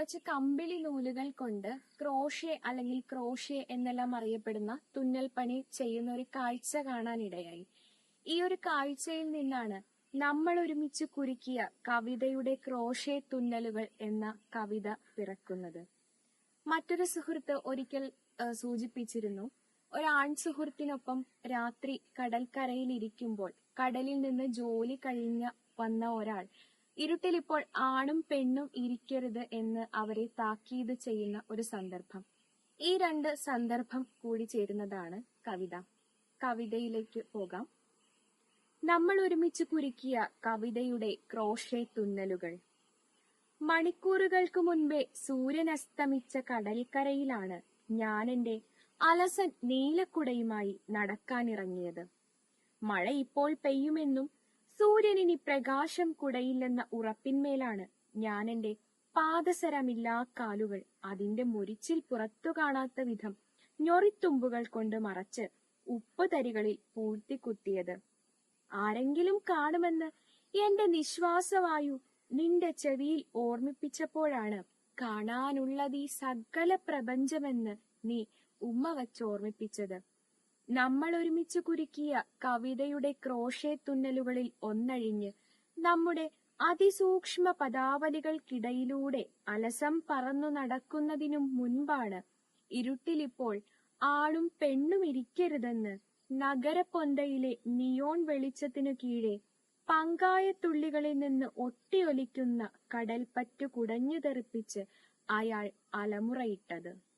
കുറച്ച് കമ്പിളി നൂലുകൾ കൊണ്ട് ക്രോഷ്യ അല്ലെങ്കിൽ ക്രോഷ്യ എന്നെല്ലാം അറിയപ്പെടുന്ന തുന്നൽ പണി ചെയ്യുന്ന ഒരു കാഴ്ച കാണാനിടയായി. ഈ ഒരു കാഴ്ചയിൽ നിന്നാണ് നമ്മൾ ഒരുമിച്ച് കുരുക്കിയ കവിതയുടെ ക്രോഷ്യ തുന്നലുകൾ എന്ന കവിത പിറക്കുന്നത്. മറ്റൊരു സുഹൃത്ത് ഒരിക്കൽ സൂചിപ്പിച്ചിരുന്നു, ഒരാൺ സുഹൃത്തിനൊപ്പം രാത്രി കടൽക്കരയിൽ ഇരിക്കുമ്പോൾ കടലിൽ നിന്ന് ജോലി കഴിഞ്ഞ് വന്ന ഒരാൾ ഇരുട്ടിൽ ഇപ്പോൾ ആണും പെണ്ണും ഇരിക്കരുത് എന്ന് അവരെ താക്കീത് ചെയ്യുന്ന ഒരു സന്ദർഭം. ഈ രണ്ട് സന്ദർഭം കൂടി ചേരുന്നതാണ് കവിത. കവിതയിലേക്ക് പോകാം. നമ്മൾ ഒരുമിച്ച് കുരുക്കിയ കവിതയുടെ ക്രോഷ്യ തുന്നലുകൾ. മണിക്കൂറുകൾക്ക് മുൻപേ സൂര്യൻ അസ്തമിച്ച കടൽക്കരയിലാണ് ഞാൻ എന്റെ അലസൻ നീലക്കുടയുമായി നടക്കാനിറങ്ങിയത്. മഴ ഇപ്പോൾ പെയ്യുമെന്നും സൂര്യനിനി പ്രകാശം കുടയില്ലെന്ന ഉറപ്പിന്മേലാണ് ഞാൻ എന്റെ പാദസരമില്ലാ കാലുകൾ അതിന്റെ മുരിച്ചിൽ പുറത്തു കാണാത്ത വിധം ഞൊറിത്തുമ്പുകൾ കൊണ്ട് മറച്ച് ഉപ്പുതരികളിൽ പൂഴ്ത്തിക്കുത്തിയത്. ആരെങ്കിലും കാണുമെന്ന് എന്റെ നിശ്വാസവായു നിന്റെ ചെവിയിൽ ഓർമ്മിപ്പിച്ചപ്പോഴാണ് കാണാനുള്ളതീ സകല പ്രപഞ്ചമെന്ന് നീ ഉമ്മ വച്ചോർമ്മിപ്പിച്ചത്. നമ്മൾ ഒരുമിച്ച് കുരുക്കിയ കവിതയുടെ ക്രോഷ്യ തുന്നലുകളിൽ ഒന്നഴിഞ്ഞ് നമ്മുടെ അതിസൂക്ഷ്മ പദാവലികൾക്കിടയിലൂടെ അലസം പറന്നു നടക്കുന്നതിനും മുൻപാണ് ഇരുട്ടിലിപ്പോൾ ആണും പെണ്ണും ഇരിക്കരുതെന്ന് നഗരപ്പൊന്തയിലെ നിയോൺ വെളിച്ചത്തിനു കീഴെ പങ്കായത്തുള്ളികളിൽ നിന്ന് ഒട്ടിയൊലിക്കുന്ന കടൽപ്പറ്റു കുടഞ്ഞു തെറിപ്പിച്ച് അയാൾ അലമുറയിട്ടത്.